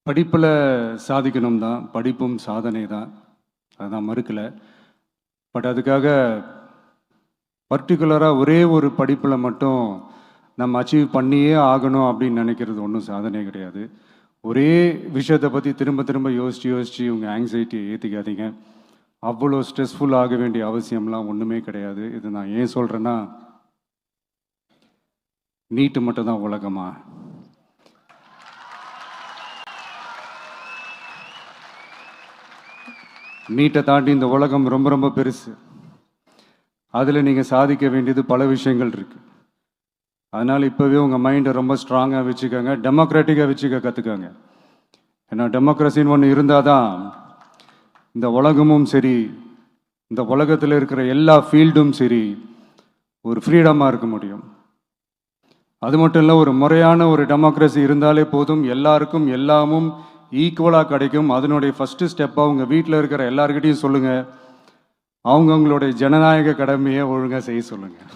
படிப்பில் சாதிக்கணும் தான், படிப்பும் சாதனை தான், அதை நான் மறுக்கலை. பட் அதுக்காக பர்டிகுலராக ஒரே ஒரு படிப்பில் மட்டும் நம்ம அச்சீவ் பண்ணியே ஆகணும் அப்படின்னு நினைக்கிறது ஒன்றும் சாதனை கிடையாது. ஒரே விஷயத்தை பற்றி திரும்ப திரும்ப யோசித்து உங்கள் ஆங்ஸைட்டியை ஏற்றிக்காதீங்க. அவ்வளோ ஸ்ட்ரெஸ்ஃபுல் ஆக வேண்டிய அவசியம்லாம் ஒன்றுமே கிடையாது. இது நான் ஏன் சொல்கிறேன்னா, நீட்டு மட்டும் தான் உலகமா? நீட்டை தாண்டி இந்த உலகம் ரொம்ப ரொம்ப பெருசு. அதில் நீங்கள் சாதிக்க வேண்டியது பல விஷயங்கள் இருக்குது. அதனால் இப்போவே உங்கள் மைண்டை ரொம்ப ஸ்ட்ராங்காக வச்சுக்கோங்க, டெமோக்ராட்டிக்காக வச்சுக்க கற்றுக்கோங்க. ஏன்னா டெமோக்ரஸின்னு ஒன்று இருந்தால் தான் இந்த உலகமும் சரி, இந்த உலகத்தில் இருக்கிற எல்லா ஃபீல்டும் சரி, ஒரு ஃப்ரீடமாக இருக்க முடியும். அது மட்டும் இல்லை, ஒரு முறையான ஒரு டெமோக்ரஸி இருந்தாலே போதும், எல்லாருக்கும் எல்லாமும் ஈக்குவலாக கிடைக்கும். அதனுடைய ஃபஸ்ட்டு ஸ்டெப்பாக உங்கள் வீட்டில் இருக்கிற எல்லாருக்கிட்டையும் சொல்லுங்கள், அவங்கவுங்களுடைய ஜனநாயக கடமையை ஒழுங்காக செய்ய சொல்லுங்கள்.